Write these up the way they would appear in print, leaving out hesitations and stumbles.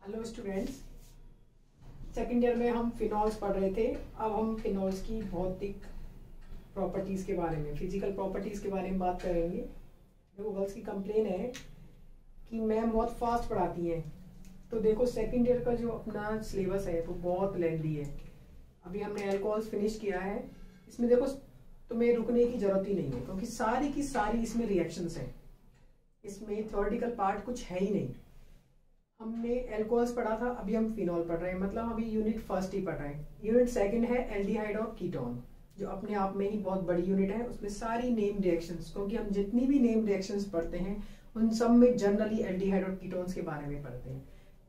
Hello students, second year में हम phenols पढ़ रहे थे। अब हम फिनॉल्स की भौतिक प्रॉपर्टीज़ के बारे में, फिजिकल प्रॉपर्टीज़ के बारे में बात करेंगे। देखो, गर्ल्स की कंप्लेन है कि मैम बहुत फास्ट पढ़ाती हैं। तो देखो, सेकेंड ईयर का जो अपना सिलेबस है वो बहुत लेंथी है। अभी हमने अल्कोहल्स फिनिश किया है। इसमें देखो, तुम्हें रुकने की जरूरत ही नहीं है, क्योंकि सारी की सारी इसमें रिएक्शंस हैं। इसमें थ्योरेटिकल पार्ट कुछ है ही नहीं। हमने एल्कोहल्स पढ़ा था, अभी हम फिनॉल पढ़ रहे हैं, मतलब अभी यूनिट फर्स्ट ही पढ़ रहे हैं। यूनिट सेकंड है एल्डिहाइड और कीटोन, जो अपने आप में ही बहुत बड़ी यूनिट है। उसमें सारी नेम रिएक्शंस, क्योंकि हम जितनी भी नेम रिएक्शंस पढ़ते हैं उन सब में जनरली एल्डिहाइड और कीटोन्स के बारे में पढ़ते हैं।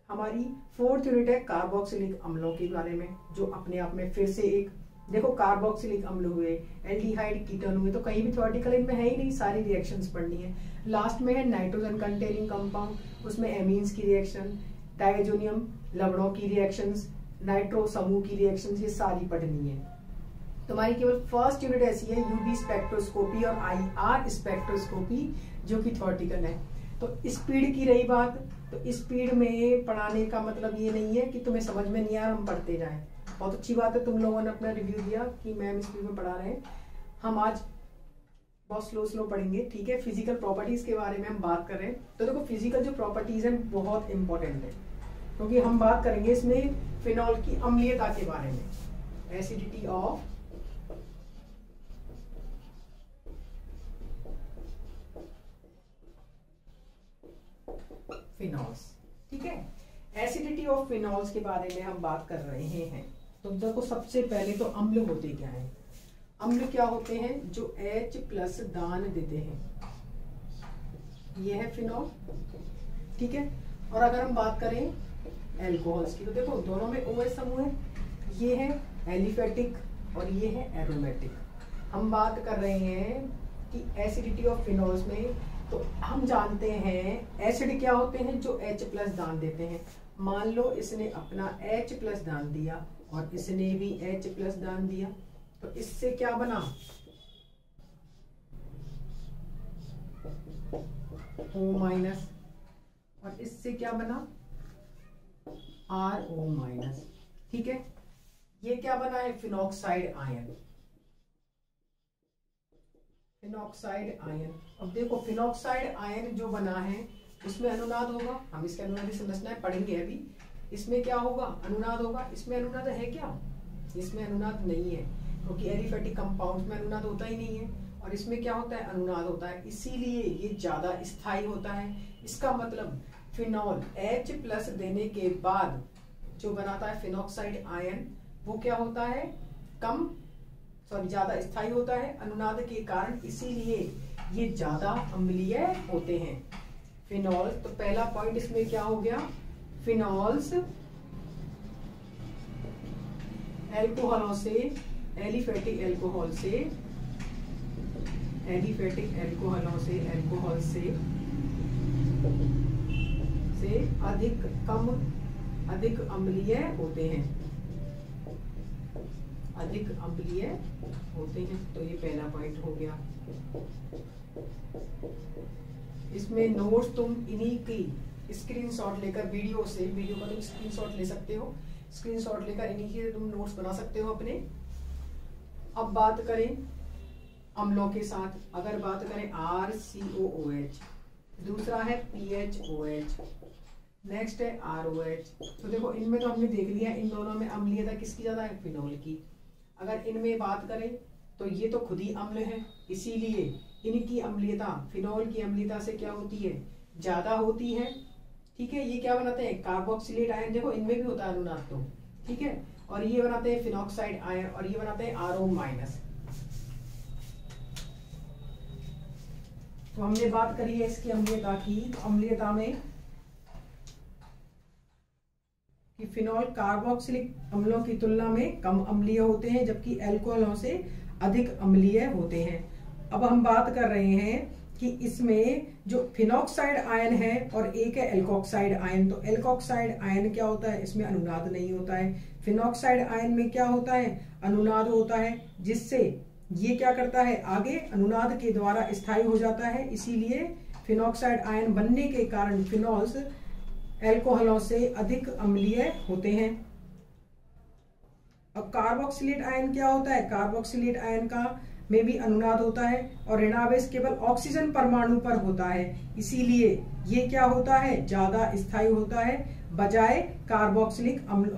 हमारी फोर्थ यूनिट है कार्बोक्सिलिक अम्लों के बारे में, जो अपने आप में फिर से एक, देखो कार्बोक्सिलिक अम्ल हुए, एल्डिहाइड, कीटोन हुए, तो कहीं भी थ्योरेटिकल इनमें है ही नहीं, सारी रिएक्शंस पढ़नी है। लास्ट में है नाइट्रोजन कंटेनिंग कंपाउंड, उसमें एमीन्स की रिएक्शन, डायजोनियम लवणों की रिएक्शंस, नाइट्रो समूह की रिएक्शंस, ये सारी पढ़नी है। तुम्हारी केवल फर्स्ट यूनिट ऐसी है यूवी स्पेक्ट्रोस्कोपी और आईआर स्पेक्ट्रोस्कोपी, जो कि थ्योरेटिकल है। तो स्पीड की रही बात, तो स्पीड में पढ़ाने का मतलब ये नहीं है कि तुम्हें समझ में नहीं आ रहा, हम पढ़ते जाएं। बहुत अच्छी बात है, तुम लोगों ने अपना रिव्यू दिया कि मैम स्पीड में पढ़ा रहे हैं। हम आज बहुत स्लो पढ़ेंगे, ठीक है। फिजिकल प्रॉपर्टीज के बारे में हम बात कर रहे हैं। तो देखो, फिजिकल जो प्रॉपर्टीज है बहुत इंपॉर्टेंट है, क्योंकि हम बात करेंगे इसमें फिनॉल की अम्लीयता के बारे में, एसिडिटी ऑफ फिनॉल्स, ठीक है। एसिडिटी ऑफ फिनॉल्स के बारे में हम बात कर रहे हैं। तो देखो, सबसे पहले तो अम्ल होते क्या हैं। अम्ल क्या होते हैं? जो H+ दान देते हैं, ये है फिनॉल, ठीक है। और अगर हम बात करें एल्कोहल्स की, तो देखो दोनों में OH समूह है, ये है एलिफेटिक और ये है एरोमेटिक। हम बात कर रहे हैं कि एसिडिटी ऑफ फिनॉल्स में, तो हम जानते हैं एसिड क्या होते हैं? जो H+ दान देते हैं। मान लो इसने अपना H+ दान दिया और इसने भी H+ दान दिया, तो इससे क्या बना? O-, और इससे क्या बना? RO-, ठीक है। ये क्या बना है? Phenoxide ion, phenoxide ion. अब देखो, फिनॉक्साइड आयन जो बना है उसमें अनुनाद होगा। हम इसके अनुनाद की संरचनाएं पढ़ेंगे अभी। इसमें क्या होगा? अनुनाद होगा। इसमें अनुनाद है क्या? इसमें अनुनाद नहीं है, क्योंकि एलिफेटिक कंपाउंड में अनुनाद होता ही नहीं है। और इसमें क्या होता है? अनुनाद होता है, इसीलिए ये ज्यादा स्थायी होता है। इसका मतलब फिनॉल H+ देने के बाद जो बनाता है फिनॉक्साइड आयन, वो क्या होता है? ज्यादा स्थायी होता है अनुनाद के कारण, इसीलिए ये ज्यादा अम्लीय होते हैं फिनॉल। तो पहला पॉइंट इसमें क्या हो गया? फिनॉल्स एल्कोहलों से, एलिफेटिक एल्कोहल से, एलिफेटिक एल्कोहलों से, एल्कोहल से अधिक अम्लीय होते हैं, अधिक अम्लीय होते हैं। तो ये पहला पॉइंट हो गया। इसमें नोट्स तुम इन्हीं की स्क्रीनशॉट लेकर, वीडियो का तुम स्क्रीनशॉट ले सकते हो। स्क्रीनशॉट लेकर इन्हीं के तुम नोट्स बना सकते हो अपने। अब बात करें अम्लों के साथ, अगर बात करें RCOOH, दूसरा है PHOH, नेक्स्ट है ROH। तो देखो, इनमें तो हमने देख लिया इन दोनों में अम्लीयता किसकी ज्यादा है? फिनॉल की। अगर इनमें बात करें तो ये तो खुद ही अम्ल है, इसीलिए इनकी अम्लीयता, फिनॉल की अम्लीयता से क्या होती है? ज्यादा होती है, ठीक है। ये क्या बनाते हैं? कार्बोक्सिलेट आयन, देखो इनमें भी होता है अनुनाद, तो ठीक है। और ये बनाते हैं फिनॉक्साइड आयन, और ये बनाते हैं RO-। तो हमने बात करी है इसकी अम्लीयता की। अम्लीयता में कि फिनॉल कार्बोक्सिलिक अम्लों की तुलना में कम अम्लीय होते हैं, जबकि एल्कोहलों से अधिक अम्लीय होते हैं। अब हम बात कर रहे हैं कि इसमें जो फिनॉक्साइड आयन है और एक है एल्कोक्साइड आयन। तो एल्कोक्साइड आयन क्या होता है? इसमें अनुनाद नहीं होता है। फिनॉक्साइड आयन में क्या होता है? अनुनाद होता है, जिससे ये क्या करता है? आगे अनुनाद के द्वारा स्थायी हो जाता है। इसीलिए फिनॉक्साइड आयन बनने के कारण फिनॉल्स एल्कोहलों से अधिक अम्लीय होते हैं। अब कार्बोक्सिलेट आयन क्या होता है? कार्बोक्सिलेट आयन का में भी अनुनाद होता है और ऋणावेश केवल ऑक्सीजन परमाणु पर होता है, इसीलिए ये क्या होता है? ज्यादा स्थायी होता है बजाय कार्बोक्सिलिक अम्ल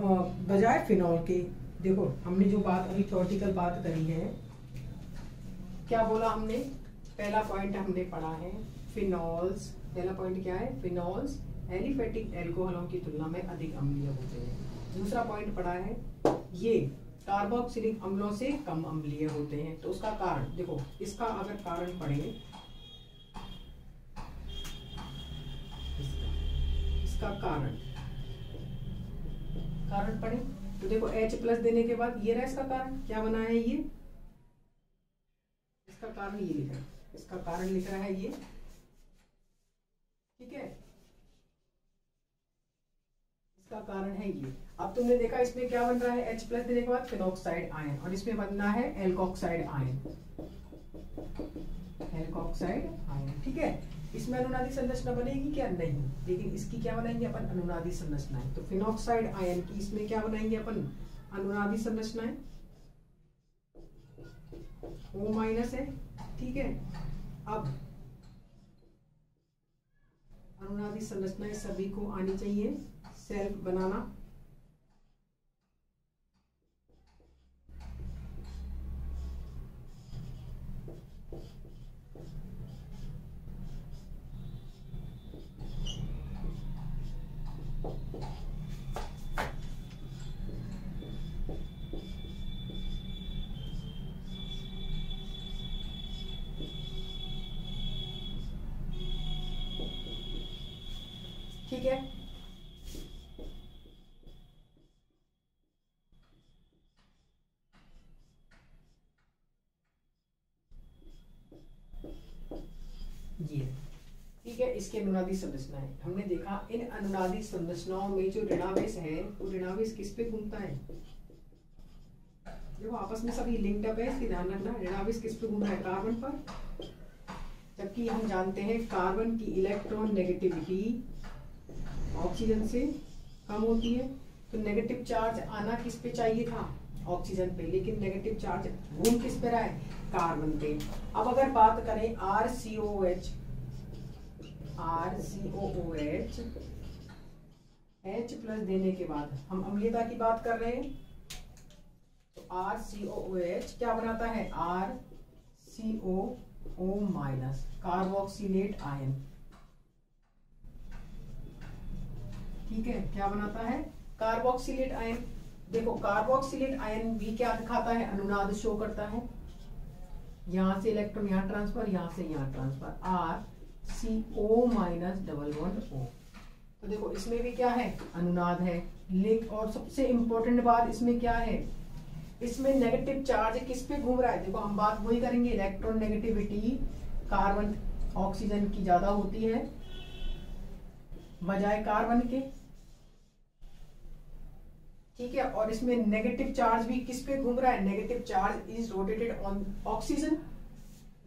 बजाय फिनॉल के। देखो हमने जो बात अभी थ्योरेटिकल बात करी है, क्या बोला हमने? पहला पॉइंट हमने पढ़ा है फिनॉल्स। पहला पॉइंट क्या है? फिनॉल्स एलिफेटिक एल्कोहलों की तुलना में अधिक अम्लीय होते हैं। दूसरा पॉइंट पढ़ा है ये कार्बोक्सिलिक अम्लों से कम अम्लीय होते हैं। तो उसका कारण देखो, इसका अगर कारण पढ़े, इसका कारण पढ़े तो देखो H+ देने के बाद ये रहा इसका कारण, क्या बना है ये? इसका कारण ये लिखा है, इसका कारण लिख रहा है ये, ठीक है, इसका कारण है ये। अब तुमने देखा इसमें क्या बन रहा है? H+ देने के बाद फिनॉक्साइड आयन, और इसमें बनना है एल्कोक्साइड आयन, एल्कोक्साइड आयन, ठीक है। इसमें अनुनादी संरचना बनेगी क्या? नहीं, लेकिन इसकी क्या बनाएंगे अपन? अनुनादी संरचनाएं। तो फिनॉक्साइड आयन की इसमें क्या बनाएंगे अपन? अनुनादी संरचनाएं। O- है, ठीक है। अब अनुनादी संरचनाएं सभी को आनी चाहिए, सेल्फ बनाना। ठीक है, ये ठीक है। इसकी अनुनादी संरचनाएं हमने देखा। इन अनुनादी संरचनाओं में जो ऋणावेश है, वो ऋणावेश किस पे घूमता है? देखो आपस में सभी लिंक्ड अप है, इसकी ध्यान रखना। ऋणावेश किस पे घूम रहा है? कार्बन पर। जबकि हम जानते हैं कार्बन की इलेक्ट्रॉन नेगेटिविटी ऑक्सीजन से कम होती है, तो नेगेटिव चार्ज आना किस पे चाहिए था? ऑक्सीजन पे, लेकिन नेगेटिव चार्ज घूम किस पे रहा है? कार्बन पे। अब अगर बात करें RCOOH H+ देने के बाद हम अम्लीयता की बात कर रहे हैं, तो RCOOH क्या बनाता है? RCOO- कार्बोक्सिलेट आयन, ठीक है। क्या बनाता है? Carboxylate ion. देखो कार्बोक्सिलेट आयन भी क्या दिखाता है? अनुनाद शो करता है। यहां से इलेक्ट्रॉन यहां ट्रांसफर, यहां से यहां ट्रांसफर, RCO-O। तो देखो इसमें भी क्या है? अनुनाद है। लेकिन और सबसे इंपॉर्टेंट बात इसमें क्या है? इसमें नेगेटिव चार्ज किस पे घूम रहा है? देखो हम बात वही करेंगे, इलेक्ट्रॉन नेगेटिविटी कार्बन ऑक्सीजन की ज्यादा होती है बजाय कार्बन के, ठीक है। और इसमें नेगेटिव चार्ज भी किस पे घूम रहा है? Negative charge is rotated on oxygen.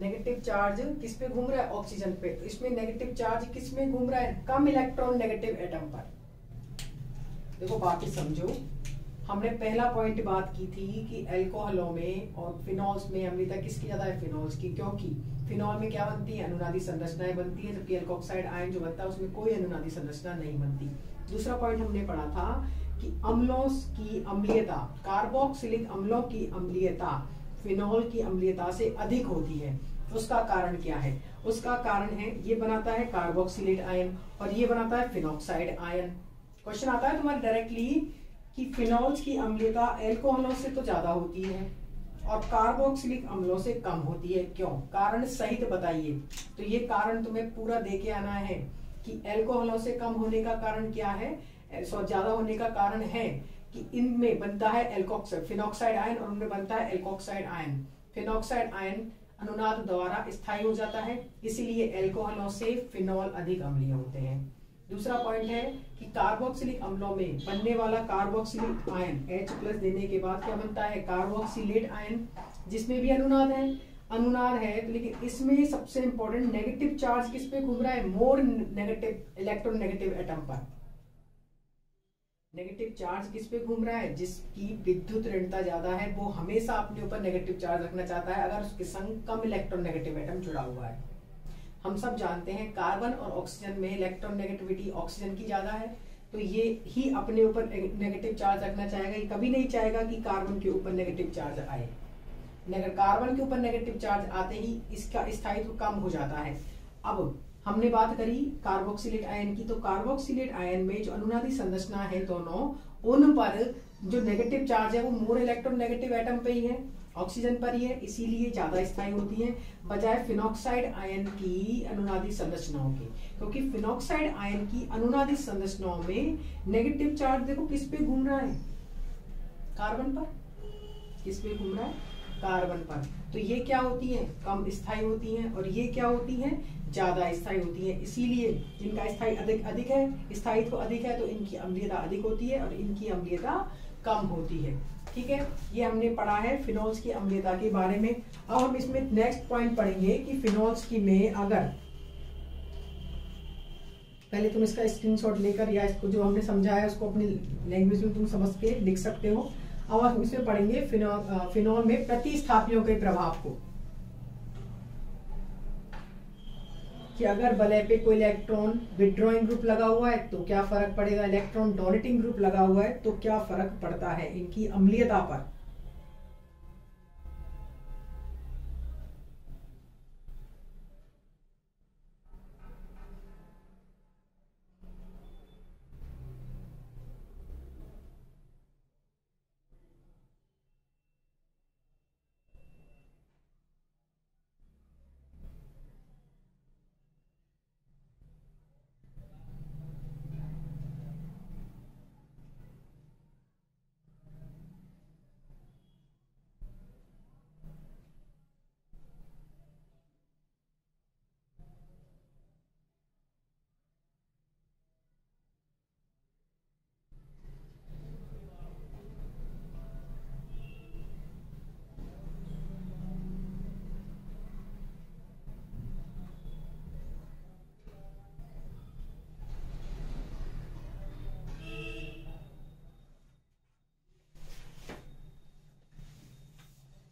Negative charge किस पे घूम रहा है? ऑक्सीजन पे। तो इसमें नेगेटिव चार्ज किस में घूम रहा है? कम इलेक्ट्रॉन नेगेटिव एटम पर। देखो बाकी समझो, हमने पहला पॉइंट बात की थी कि एल्कोहलों में और फिनॉल्स में अम्लीयता किसकी ज्यादा है? फिनॉल्स की, क्योंकि फिनॉल में क्या बनती है? अनुनादी संरचनाएं बनती है, जबकि एल्कोक्साइड आयन जो बनता है उसमें कोई अनुनादी संरचना नहीं बनती। दूसरा पॉइंट हमने पढ़ा था कि अम्लों की अम्लीयता, कार्बोक्सिलिक अम्लों की अम्लीयता फिनॉल की अम्लीयता से अधिक होती है। उसका कारण क्या है? उसका कारण है ये बनाता है कार्बोक्सिलेट आयन और ये बनाता है फिनॉक्साइड आयन। क्वेश्चन आता है तुम्हारे डायरेक्टली कि फिनॉल्स की अम्लीयता एल्कोहलों से तो ज्यादा होती है और कार्बोक्सिलिक अम्लों से कम होती है, क्यों? कारण सहित बताइए। तो ये कारण तुम्हें पूरा देके आना है कि एल्कोहलों से कम होने का कारण क्या है, ज्यादा होने का कारण है कि इनमें बनता है एल्कोक्साइड फिनॉक्साइड आयन और उनमें बनता है एल्कोक्साइड आयन। फिनॉक्साइड आयन अनुनाद द्वारा स्थायी हो जाता है, इसीलिए एल्कोहलों से फिनॉल अधिक अम्लीय होते हैं। दूसरा पॉइंट है कि कार्बोक्सिलिक अम्लों में बनने वाला कार्बोक्सिलिक आयन H+ देने के बाद क्या बनता है? कार्बोक्सिलेट आयन, जिसमें भी अनुनाद है तो लेकिन इसमें सबसे इंपॉर्टेंट नेगेटिव चार्ज किस पे घूम रहा है? More negative electron negative atom पर। नेगेटिव चार्ज किस पे घूम रहा है? जिसकी विद्युत ऋणता ज्यादा है वो हमेशा अपने ऊपर नेगेटिव चार्ज रखना चाहता है अगर उसके संग कम इलेक्ट्रोनेगेटिव एटम जुड़ा हुआ है। हम सब जानते हैं कार्बन और ऑक्सीजन में इलेक्ट्रॉन नेगेटिविटी ऑक्सीजन की ज्यादा है, तो ये ही अपने ऊपर नेगेटिव चार्ज रखना चाहेगा। ये कभी नहीं चाहेगा कि कार्बन के ऊपर नेगेटिव चार्ज आए। अगर कार्बन के ऊपर नेगेटिव चार्ज आते ही इसका स्थायित्व कम हो जाता है। अब हमने बात करी कार्बोक्सिलेट आयन की, तो कार्बोक्सिलेट आयन में जो अनुनादी संरचना है दोनों, उन पर जो नेगेटिव चार्ज है वो मोर इलेक्ट्रॉन नेगेटिव एटम पे ही है, ऑक्सीजन पर ही है, इसीलिए ज्यादा स्थायी होती है बजाय फिनॉक्साइड आयन की अनुनादी संरचनाओं के। क्योंकि फिनॉक्साइड आयन की अनुनादी संरचनाओं में नेगेटिव चार्ज देखो किस पे घूम रहा है? कार्बन पर। किस पे घूम रहा है? कार्बन पर। तो ये क्या होती है? कम स्थायी होती हैं, और ये क्या होती हैं? ज्यादा स्थायी होती है। इसीलिए जिनका स्थायी अधिक है, स्थायित्व अधिक है, तो इनकी अम्लीयता अधिक होती है और इनकी अम्लीयता कम होती है। ठीक है, ये हमने पढ़ा है फिनोल्स की अम्लीयता के बारे में। अब हम इसमें नेक्स्ट पॉइंट पढ़ेंगे कि फिनोल्स की में अगर, पहले तुम इसका स्क्रीनशॉट लेकर या इसको जो हमने समझाया उसको अपनी लैंग्वेज में तुम समझ के लिख सकते हो। अब हम इसमें पढ़ेंगे फिनोल में प्रतिस्थापियों के प्रभाव को, कि अगर वलय पे कोई इलेक्ट्रॉन विड्रॉइंग ग्रुप लगा हुआ है तो क्या फर्क पड़ेगा, इलेक्ट्रॉन डोनेटिंग ग्रुप लगा हुआ है तो क्या फर्क पड़ता है इनकी अम्लीयता पर।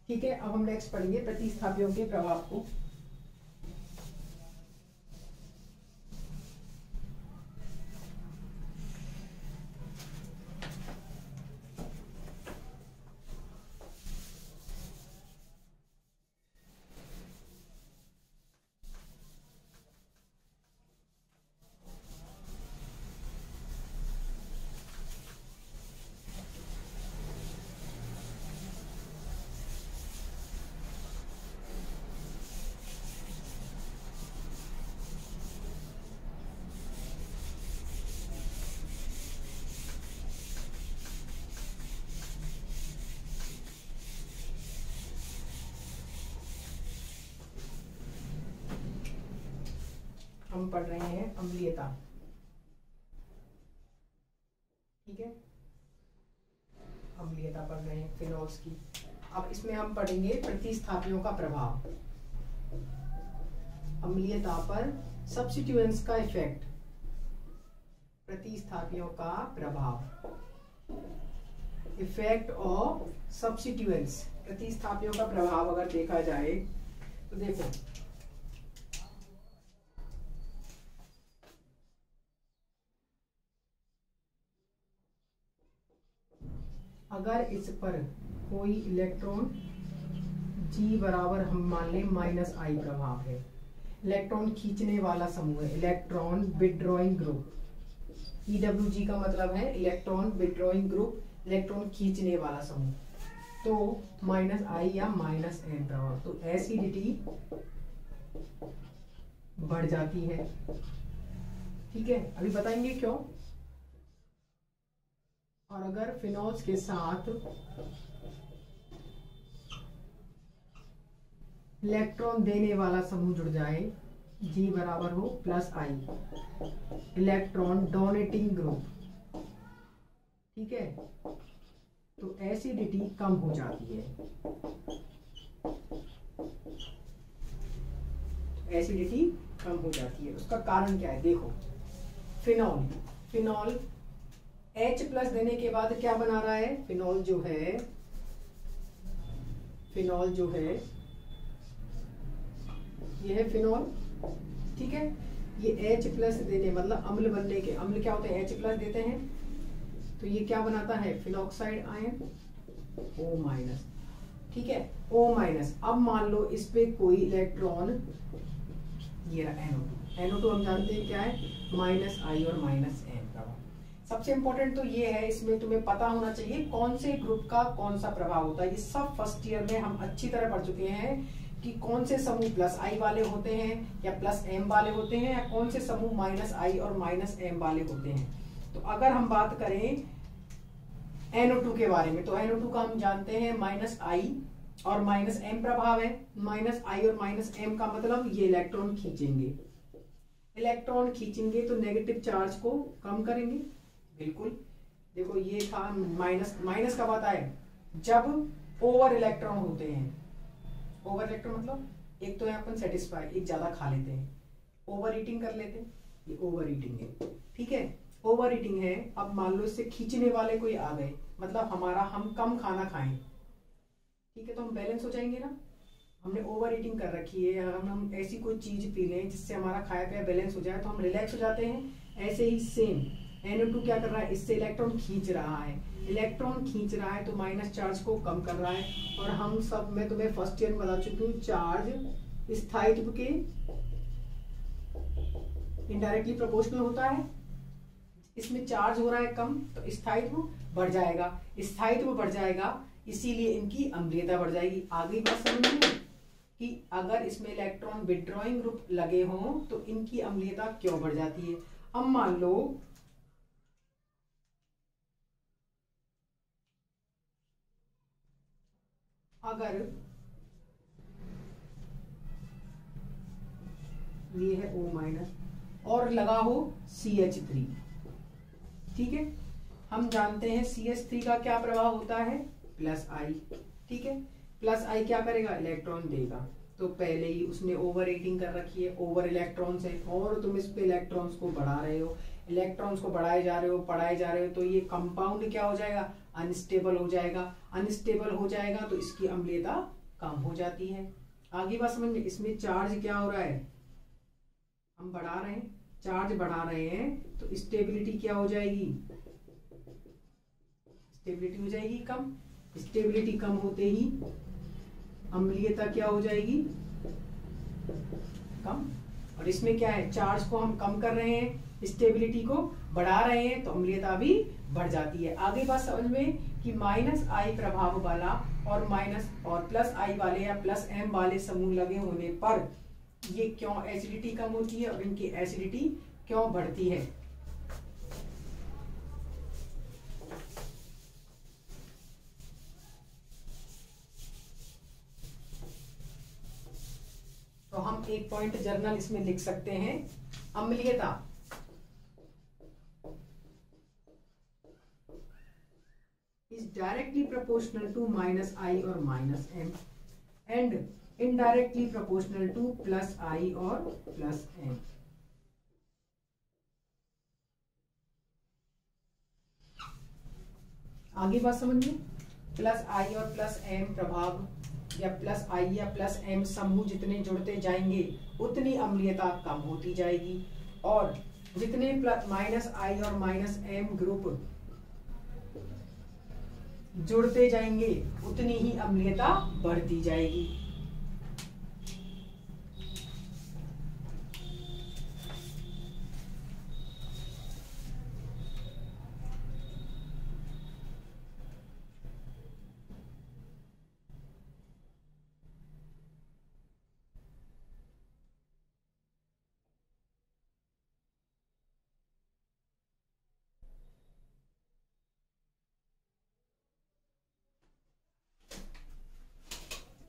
ठीक है, अब हम नेक्स्ट पढ़ेंगे प्रतिस्थापियों के प्रभाव को। हम पढ़ रहे हैं अम्लीयता। ठीक है, अम्लीयता पढ़ रहे हैं फिनोल्स की। अब इसमें हम पढ़ेंगे प्रतिस्थापियों का प्रभाव, अम्लीयता पर सब्स्टिट्यूएंट्स का इफेक्ट, प्रतिस्थापियों का प्रभाव, इफेक्ट ऑफ सब्स्टिट्यूएंट्स। प्रतिस्थापियों का प्रभाव अगर देखा जाए तो देखो, अगर इस पर कोई इलेक्ट्रॉन G बराबर हम मान लें -I प्रभाव है, इलेक्ट्रॉन खींचने वाला समूह है, इलेक्ट्रॉन विड्रॉइंग ग्रुप, EWG का मतलब है इलेक्ट्रॉन विड्रॉइंग ग्रुप, इलेक्ट्रॉन खींचने वाला समूह, तो -I या -N प्रभाव, तो एसिडिटी बढ़ जाती है। ठीक है, अभी बताएंगे क्यों। और अगर फिनोल्स के साथ इलेक्ट्रॉन देने वाला समूह जुड़ जाए, G बराबर हो +I, इलेक्ट्रॉन डोनेटिंग ग्रुप, ठीक है, तो एसिडिटी कम हो जाती है। एसिडिटी कम हो जाती है, उसका कारण क्या है देखो। फिनॉल H+ देने के बाद क्या बना रहा है, फिनॉल जो है, ये है फिनॉल, ठीक है। ये H+ देने मतलब अम्ल बनने के, अम्ल क्या होते हैं, H+ देते हैं, तो ये क्या बनाता है, फिनॉक्साइड आयन O-, ठीक है, O-। अब मान लो इस पे कोई इलेक्ट्रॉन, ये रहा NO2 हम जानते हैं क्या है, -I और -M प्रभाव। सबसे इंपॉर्टेंट तो ये है, इसमें तुम्हें पता होना चाहिए कौन से ग्रुप का कौन सा प्रभाव होता है। ये सब फर्स्ट ईयर में हम अच्छी तरह पढ़ चुके हैं कि कौन से समूह +I वाले होते हैं या +M वाले होते हैं, या कौन से समूह -I और -M वाले होते हैं। तो अगर हम बात करें NO2 के बारे में, तो NO2 का हम जानते हैं -I और -M प्रभाव है। -I और -M का मतलब ये इलेक्ट्रॉन खींचेंगे तो नेगेटिव चार्ज को कम करेंगे, बिल्कुल। देखो ये था माइनस कब आता है, जब ओवर इलेक्ट्रॉन होते हैं। ओवर इलेक्ट्रॉन मतलब एक तो है अपन सेटिस्फाई, एक ज्यादा खा लेते हैं, ओवर ईटिंग कर लेते हैं, ये ओवर ईटिंग है, ठीक है, ओवर ईटिंग है। अब मान लो इससे खींचने वाले कोई आ गए, मतलब हम कम खाना खाएं, ठीक है, तो हम बैलेंस हो जाएंगे ना। हमने ओवर ईटिंग कर रखी है, हम ऐसी कोई चीज पी लें जिससे हमारा खाया पिया बैलेंस हो जाए, तो हम रिलैक्स हो जाते हैं। ऐसे ही सेम NO2 क्या कर रहा है, इससे इलेक्ट्रॉन खींच रहा है, तो माइनस चार्ज को कम कर रहा है। और हम सब, मैं तुम्हें फर्स्ट ईयर में बता चुकी हूँ, चार्ज स्थायित्व के इनडायरेक्टली प्रोपोर्शनल होता है। इसमें चार्ज हो रहा है कम, तो स्थायित्व बढ़ जाएगा, इसीलिए इनकी अम्लीयता बढ़ जाएगी। आगे बात समझ में कि अगर इसमें इलेक्ट्रॉन विड्रॉइंग ग्रुप लगे हों तो इनकी अम्लीयता क्यों बढ़ जाती है। अब मान लो अगर ये है O- और लगा हो CH3, ठीक है, हम जानते हैं CH3 का क्या प्रभाव होता है, +I, ठीक है, +I क्या करेगा, इलेक्ट्रॉन देगा। तो पहले ही उसने ओवर ईटिंग कर रखी है, ओवर इलेक्ट्रॉन्स है, और तुम इस पे इलेक्ट्रॉन्स को बढ़ा रहे हो, पढ़ाए जा रहे हो, तो ये कंपाउंड क्या हो जाएगा, अनस्टेबल हो जाएगा, तो इसकी अम्लीयता कम हो जाती है। आगे बात समझ में, इसमें चार्ज क्या हो रहा है, हम चार्ज बढ़ा रहे हैं, तो स्टेबिलिटी क्या हो जाएगी, कम। स्टेबिलिटी कम होते ही अम्लीयता क्या हो जाएगी, कम। और इसमें क्या है, चार्ज को हम कम कर रहे हैं, स्टेबिलिटी को बढ़ा रहे हैं, तो अम्लीयता भी बढ़ जाती है। आगे बात समझ में कि -I प्रभाव वाला और +I वाले या +M वाले समूह लगे होने पर ये क्यों एसिडिटी कम होती है और इनकी एसिडिटी क्यों बढ़ती है। तो हम एक पॉइंट जर्नल इसमें लिख सकते हैं, अम्लीयता is directly proportional to -I और -M and indirectly proportional to +I और +M। आगे बात समझिए, +I और +M प्रभाव या +I या +M समूह जितने जुड़ते जाएंगे उतनी अम्लीयता कम होती जाएगी, और जितने -I और -M ग्रुप जुड़ते जाएंगे उतनी ही अम्लीयता बढ़ती जाएगी।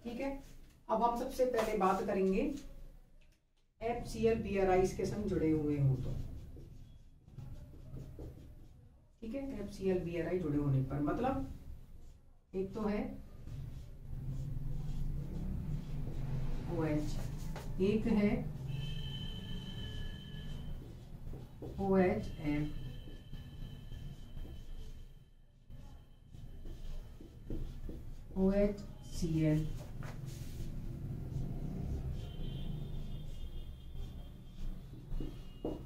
ठीक है, अब हम सबसे पहले बात करेंगे FCl BRI के संग जुड़े हुए हो तो, ठीक है, FCl BRI जुड़े होने पर मतलब एक तो है OH, एक है OHF, OHCl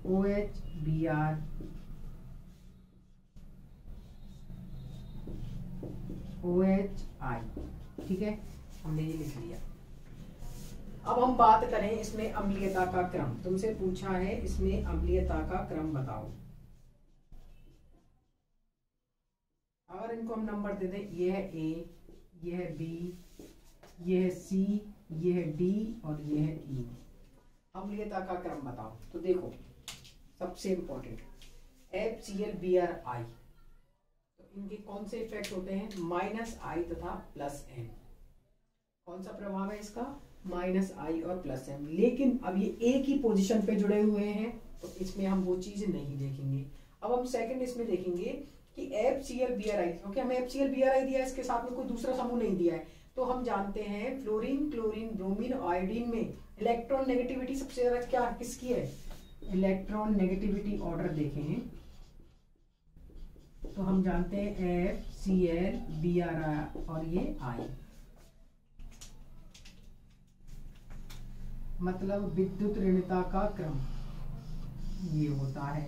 OHBr OHI, ठीक है, हमने ये लिख लिया। अब हम बात करें इसमें अम्लीयता का क्रम। तुमसे पूछा है इसमें अम्लीयता का क्रम बताओ। अगर इनको हम नंबर दे दें, ये है A, ये है B, ये है C, ये है D और ये है E। अम्लीयता का क्रम बताओ। तो देखो सबसे इंपॉर्टेंट FClBrI, तो इनके कौन से इफेक्ट होते हैं? -I तथा +M। कौन सा प्रभाव है इसका? -I और +M। लेकिन अब ये एक ही पोजीशन पे जुड़े हुए हैं, तो इसमें हम वो चीज नहीं देखेंगे। अब हम सेकंड इसमें देखेंगे कि FClBrI, क्योंकि हमें FClBrI दिया है, इसके साथ में कोई दूसरा समूह नहीं दिया है। तो हम जानते हैं फ्लोरीन, क्लोरीन, ब्रोमीन, आयोडीन में इलेक्ट्रॉन नेगेटिविटी सबसे ज्यादा क्या किसकी है? इलेक्ट्रॉन नेगेटिविटी ऑर्डर देखें तो हम जानते हैं FClBrI और ये I, मतलब विद्युत ऋणता का क्रम ये होता है,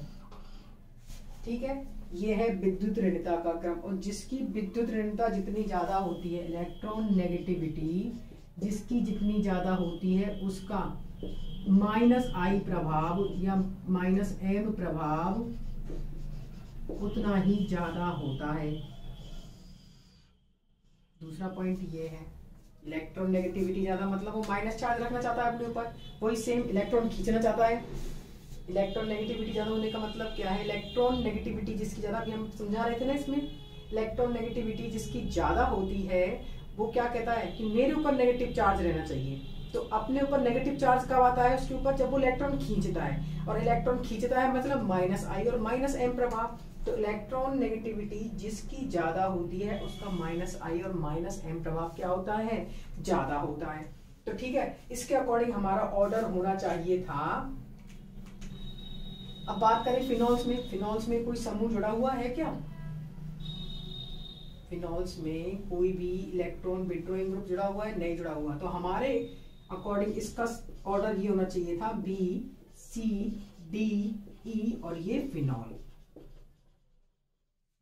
ठीक है। ये है विद्युत ऋणता का क्रम, और जिसकी विद्युत ऋणता जितनी ज्यादा होती है, इलेक्ट्रॉन नेगेटिविटी जिसकी जितनी ज्यादा होती है, उसका -I प्रभाव या -M प्रभाव उतना ही ज्यादा होता है। दूसरा पॉइंट ये है, इलेक्ट्रॉन नेगेटिविटी ज्यादा मतलब वो माइनस चार्ज रखना चाहता है अपने ऊपर, वही सेम इलेक्ट्रॉन खींचना चाहता है। इलेक्ट्रॉन नेगेटिविटी ज्यादा होने का मतलब क्या है? इलेक्ट्रॉन नेगेटिविटी जिसकी ज्यादा, अभी हम समझा रहे थे ना इसमें, इलेक्ट्रॉन नेगेटिविटी जिसकी ज्यादा होती है वो क्या कहता है कि मेरे ऊपर नेगेटिव चार्ज रहना चाहिए। तो अपने ऊपर नेगेटिव चार्ज कब आता है? उसके ऊपर जब वो इलेक्ट्रॉन खींचता है, और इलेक्ट्रॉन खींचता है मतलब -I और -M प्रभाव। तो इलेक्ट्रॉन नेगेटिविटी जिसकी ज्यादा होती है उसका -I और -M प्रभाव क्या होता है? ज्यादा होता है। तो ठीक है, इसके अकॉर्डिंग हमारा ऑर्डर होना चाहिए था। अब बात करें फिनॉल्स में। फिनॉल्स में कोई समूह जुड़ा हुआ है क्या? फिनॉल्स में कोई भी इलेक्ट्रॉन विड्रॉइंग ग्रुप जुड़ा हुआ है? नहीं जुड़ा हुआ। तो हमारे अकॉर्डिंग इसका ऑर्डर ये होना चाहिए था B, C, D, E और ये फिनॉल।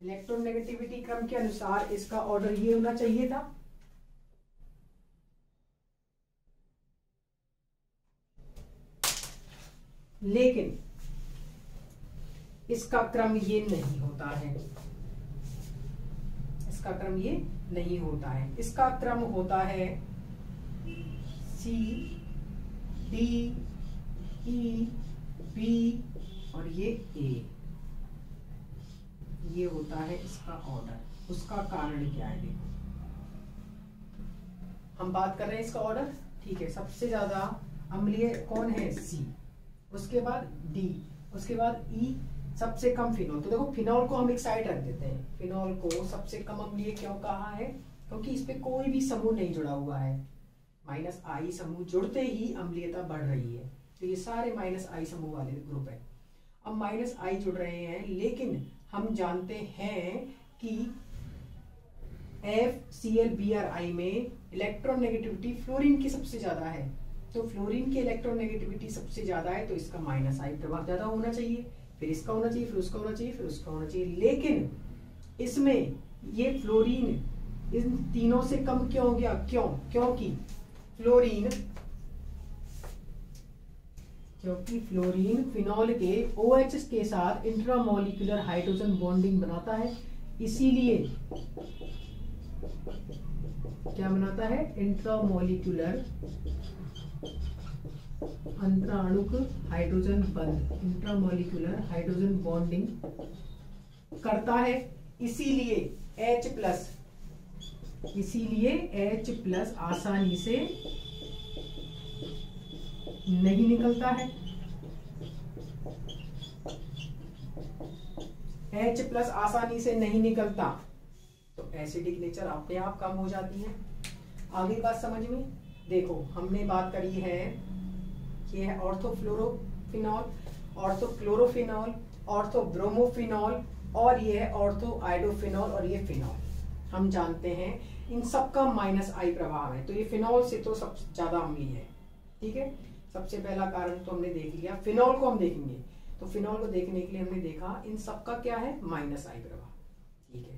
इलेक्ट्रॉन नेगेटिविटी क्रम के अनुसार इसका ऑर्डर ये होना चाहिए था। लेकिन इसका क्रम ये नहीं होता है, इसका क्रम ये नहीं होता है। इसका क्रम होता है C, D, E, B और ये A। ये होता है इसका ऑर्डर। उसका कारण क्या है? देखो हम बात कर रहे हैं इसका ऑर्डर, ठीक है। सबसे ज्यादा अम्लीय कौन है? C, उसके बाद D, उसके बाद E, सबसे कम फिनॉल। तो देखो फिनॉल को हम एक साइड रख देते हैं। फिनॉल को सबसे कम अम्लीय क्यों कहा है? क्योंकि इस पे कोई भी समूह नहीं जुड़ा हुआ है। -I समूह जुड़ते ही अम्लीयता बढ़ रही है। तो ये सारे -I समूह वाले ग्रुप है। अब -I जुड़ रहे हैं, लेकिन हम जानते हैं कि FClBrI में इलेक्ट्रॉन नेगेटिविटी फ्लोरीन की सबसे ज्यादा है। तो फ्लोरीन की इलेक्ट्रॉन नेगेटिविटी सबसे ज्यादा है, तो इसका -I प्रभाव ज्यादा होना चाहिए, फिर इसका होना चाहिए, फिर उसका होना चाहिए, फिर उसका होना चाहिए। लेकिन इसमें ये फ्लोरीन इन तीनों से कम क्यों हो गया? क्यों? क्योंकि फ्लोरीन फिनॉल के OH के साथ इंट्रामोलिकुलर हाइड्रोजन बॉन्डिंग बनाता है। इसीलिए क्या बनाता है? इंट्रामोलिकुलर अंतराणुक हाइड्रोजन बंध, इंट्रामोलिकुलर हाइड्रोजन बॉन्डिंग करता है। इसीलिए H+ आसानी से नहीं निकलता है। H+ आसानी से नहीं निकलता, तो एसिडिक नेचर अपने आप कम हो जाती है। आगे बात समझ में देखो, हमने बात करी है कि है ऑर्थोफ्लोरोफिनॉल, ऑर्थोक्लोरोफिनॉल, ऑर्थोब्रोमोफिनॉल और ये है ऑर्थोआइडोफिनॉल और ये फिनॉल। हम जानते हैं इन सब का माइनस आई प्रभाव है। तो ये फिनॉल से तो सबसे ज्यादा अम्लीय है। ठीक है, सबसे पहला कारण तो हमने देख लिया। फिनॉल को हम देखेंगे, तो फिनॉल को देखने के लिए हमने देखा इन सब का क्या है, माइनस आई प्रभाव। ठीक है,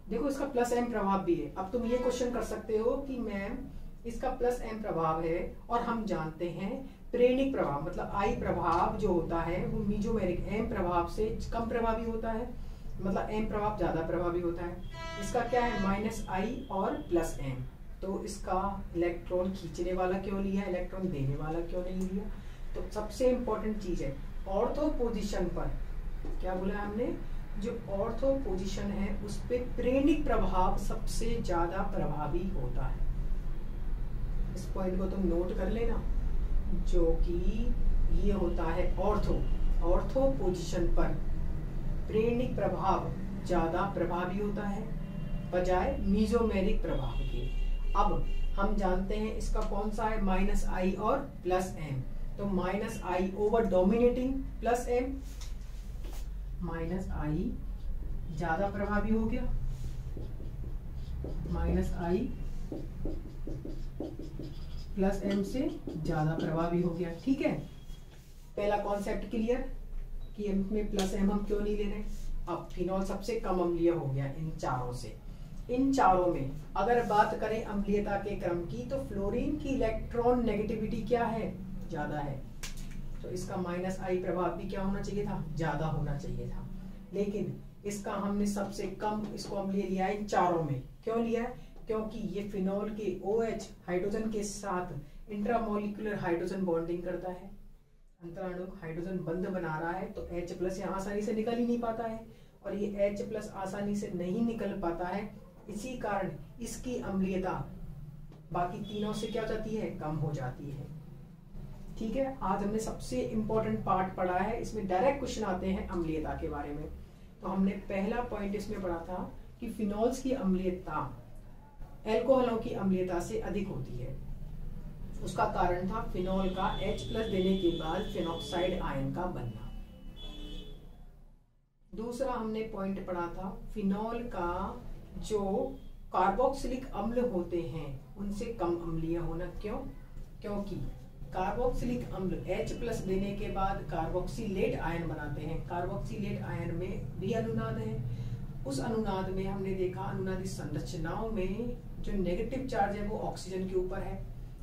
देखो इसका प्लस एम प्रभाव भी है। अब तुम ये क्वेश्चन कर सकते हो कि मैम इसका प्लस एम प्रभाव है और हम जानते हैं प्रेरणिक प्रभाव मतलब आई प्रभाव जो होता है वो मीजोमेरिक एम प्रभाव से कम प्रभावी होता है, मतलब एम प्रभाव ज्यादा प्रभावी होता है। इसका क्या है, माइनस आई और प्लस एम। तो इसका इलेक्ट्रॉन खींचने वाला क्यों लिया, इलेक्ट्रॉन देने वाला क्यों नहीं लिया। तो सबसे इंपॉर्टेंट चीज है ऑर्थो पोजीशन पर, क्या बोला हमने, जो ऑर्थो पोजीशन है उस पे प्रेरणिक प्रभाव सबसे ज्यादा प्रभावी होता है। इस पॉइंट को तुम नोट कर लेना, जो कि ये होता है ऑर्थो पोजीशन पर प्रेरणिक प्रभाव ज्यादा प्रभावी होता है बजाय मीजोमेरिक प्रभाव के। अब हम जानते हैं इसका कौन सा है, माइनस आई और प्लस एम। तो minus I over dominating plus M, minus I ज्यादा प्रभावी हो गया, माइनस आई प्लस एम से ज्यादा प्रभावी हो गया। ठीक है, पहला कॉन्सेप्ट क्लियर कि में प्लस एम हम क्यों नहीं ले रहे। अब फिनॉल सबसे कम अम्लीय हो गया इन चारों से। इन चारों में अगर बात करें अम्लीयता के क्रम की तो फ्लोरीन की इलेक्ट्रॉन नेगेटिविटी क्या है, ज्यादा है। तो इसका माइनस आई प्रभाव भी क्या होना चाहिए था, ज्यादा होना चाहिए था। लेकिन इसका हमने सबसे कम इसको अम्लीय लिया है इन चारों में। क्यों लिया है, क्योंकि ये फिनॉल के OH हाइड्रोजन के साथ इंट्रामोलिकुलर हाइड्रोजन बॉन्डिंग करता है, अंतराणु हाइड्रोजन बंध बना रहा है। तो H+ यहाँ आसानी से निकल ही नहीं पाता है और ये H+ आसानी से नहीं निकल पाता है। इसी कारण इसकी अम्लीयता बाकी तीनों से क्या हो जाती है, कम हो जाती है। ठीक है, आज हमने सबसे इंपॉर्टेंट पार्ट पढ़ा है, इसमें डायरेक्ट क्वेश्चन आते हैं अम्लीयता के बारे में। तो हमने पहला पॉइंट इसमें पढ़ा था कि फिनॉल्स की अम्लीयता एल्कोहलों की अम्लीयता से अधिक होती है। उसका कारण था फिनॉल का H+ देने के बाद फिनॉक्साइड आयन का बनना। दूसरा हमने पॉइंट पढ़ा था फिनॉल का जो कार्बोक्सिलिक अम्ल होते हैं उनसे कम अम्लीय होना। क्यों, क्योंकि कार्बोक्सिलिक अम्ल H+ देने के बाद कार्बोक्सिलेट आयन बनाते हैं। कार्बोक्सिलेट आयन में भी अनुनाद है। उस अनुनाद में हमने देखा अनुनादित संरचनाओं में जो नेगेटिव चार्ज है वो ऑक्सीजन के ऊपर है,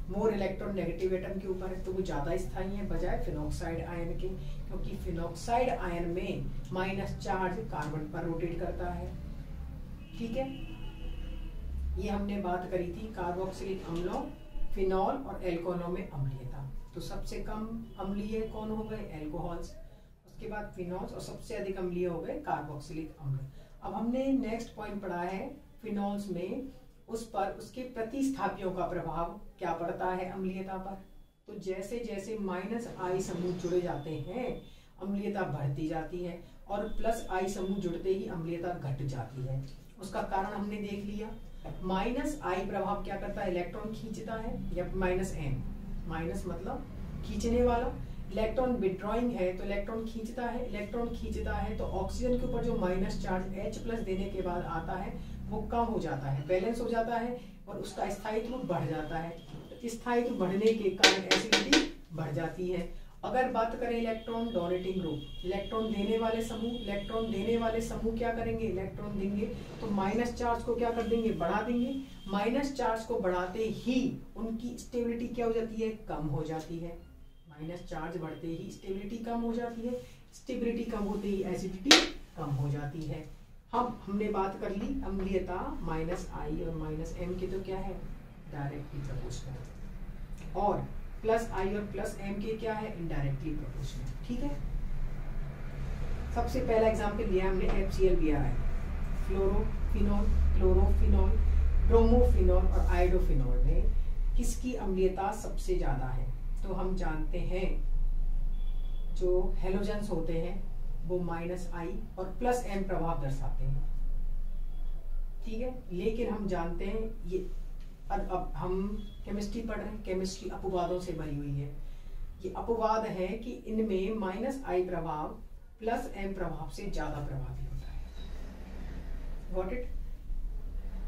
मोर इलेक्ट्रॉन नेगेटिव एटम के ऊपर है। तो वो ज्यादा स्थायी है बजाय फिनॉक्साइड आयन के, क्योंकि फिनॉक्साइड आयन में माइनस चार्ज कार्बन पर रोटेट करता है। ठीक है, ये हमने बात करी थी कार्बोक्सिलिक अम्लों, फिनॉल और एल्कोहलों में अम्लीयता। तो सबसे कम अम्लीय कौन हो गए, एल्कोहल्स, उसके बाद फिनॉल्स और सबसे अधिक अम्लीय हो गए कार्बोक्सिलिक अम्ल। अब हमने नेक्स्ट पॉइंट पढ़ा है फिनॉल्स में उस पर उसके प्रतिस्थापियों का प्रभाव क्या पड़ता है अम्लीयता पर। तो जैसे जैसे माइनस आई समूह जुड़े जाते हैं अम्लीयता बढ़ती जाती है और प्लस आई समूह जुड़ते ही अम्लीयता घट जाती है। उसका कारण हमने देख लिया, माइनस आई प्रभाव क्या करता है, इलेक्ट्रॉन खींचता है, या माइनस एम, माइनस मतलब खींचने वाला, इलेक्ट्रॉन विड्रॉइंग है तो इलेक्ट्रॉन खींचता है, इलेक्ट्रॉन खींचता है तो ऑक्सीजन के ऊपर जो माइनस चार्ज H+ देने के बाद आता है वो कम हो जाता है, बैलेंस हो जाता है और उसका स्थायित्व बढ़ जाता है। तो स्थायित्व बढ़ने के कारण एसिडिटी बढ़ जाती है। अगर बात करें इलेक्ट्रॉन डोनेटिंग ग्रुप, इलेक्ट्रॉन देने वाले समूह, इलेक्ट्रॉन देने वाले समूह क्या करेंगे, इलेक्ट्रॉन देंगे तो माइनस चार्ज को क्या कर देंगे, बढ़ा देंगे। माइनस चार्ज को बढ़ाते ही उनकी स्टेबिलिटी क्या हो जाती है, कम हो जाती है। माइनस चार्ज बढ़ते ही स्टेबिलिटी कम हो जाती है, स्टेबिलिटी कम होते ही एसिडिटी कम हो जाती है। हमने बात कर ली अम्लीयता माइनस आई और माइनस एम के तो क्या है, डायरेक्टली प्रोपोर्शनल, और प्लस आई और प्लस एम के क्या है, इनडायरेक्टली प्रोपोर्शनल। ठीक है, सबसे पहला एग्जांपल लिया हमने FCl-BrI, फ्लोरोफिनॉल, क्लोरोफिनॉल, ब्रोमोफिनॉल और आयोडोफिनॉल में किसकी अम्लीयता सबसे ज्यादा है। तो हम जानते हैं जो हेलोजेंस होते हैं वो माइनस आई और प्लस एम प्रभाव दर्शाते हैं। ठीक है, लेकिन हम जानते हैं ये अब हम केमिस्ट्री पढ़ रहे हैं, केमिस्ट्री अपवादों से भरी हुई है। ये अपवाद है कि इनमें माइनस आई प्रभाव प्लस एम प्रभाव से ज्यादा प्रभावी होता है। Got it.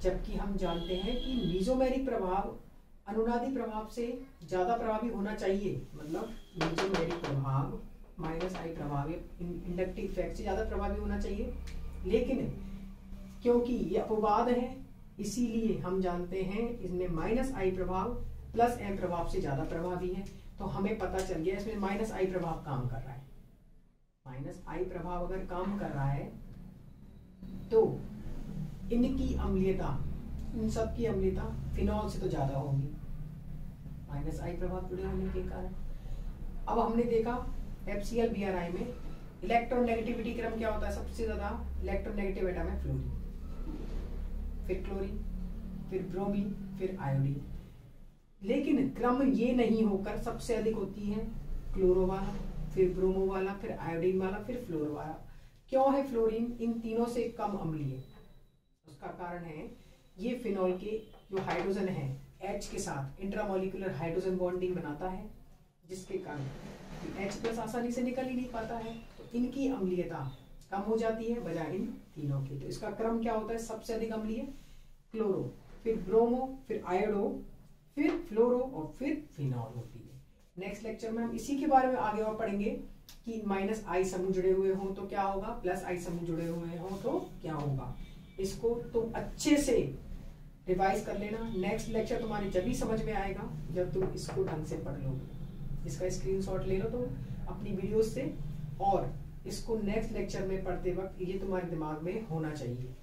जबकि हम जानते हैं कि मीजोमेरिक प्रभाव अनुनादी प्रभाव से ज्यादा प्रभावी होना चाहिए, मतलब मीजोमेरिक प्रभाव माइनस आई प्रभाव इंडक्टिव इफेक्ट से ज्यादा प्रभावी होना चाहिए, लेकिन क्योंकि ये अपवाद है इसीलिए हम जानते हैं इसमें माइनस आई प्रभाव प्लस एम प्रभाव से ज्यादा प्रभावी है। तो हमें पता चल गया इसमें माइनस आई प्रभाव काम कर रहा है। माइनस आई प्रभाव अगर काम कर रहा है तो इनकी अम्लीयता, इन सब की अम्लीयता फिनॉल से तो ज्यादा होगी माइनस आई प्रभाव जुड़े होने के कारण। अब हमने देखा FCl BrI में इलेक्ट्रोनेगेटिविटी क्रम क्या होता है, सबसे ज्यादा इलेक्ट्रोनेगेटिव एटम है फ्लोरीन, फिर क्लोरीन, फिर ब्रोमीन, फिर आयोडीन। लेकिन क्रम ये नहीं होकर सबसे अधिक होती है क्लोरो वाला, फिर ब्रोमो वाला, फिर आयोडीन वाला, फिर फ्लोरो वाला। क्यों है फ्लोरीन इन तीनों से कम अम्लीय? उसका कारण है ये फिनॉल के जो हाइड्रोजन है H के साथ इंट्रामोलिकुलर हाइड्रोजन बॉन्डिंग बनाता है, जिसके कारण H+ आसानी से निकल ही नहीं पाता है, तो इनकी अम्लीयता कम हो जाती है बजाय इन तीनों की। तो इसका क्रम क्या होता है, सबसे अधिक अम्लीय क्लोरो, फिर ब्रोमो, फिर आयोडो, फिर फ्लोरो और फिर फिनॉल होती है। नेक्स्ट लेक्चर में हम इसी के बारे में आगे और पढ़ेंगे कि माइनस आई समूह जुड़े हुए हों तो क्या होगा, प्लस आई समूह जुड़े हुए हों तो क्या होगा। इसको तुम अच्छे से रिवाइज कर लेना। नेक्स्ट लेक्चर तुम्हारे जब भी समझ में आएगा जब तुम इसको ढंग से पढ़ लोगे। इसका स्क्रीनशॉट ले लो तुम अपनी वीडियो से, और इसको नेक्स्ट लेक्चर में पढ़ते वक्त ये तुम्हारे दिमाग में होना चाहिए।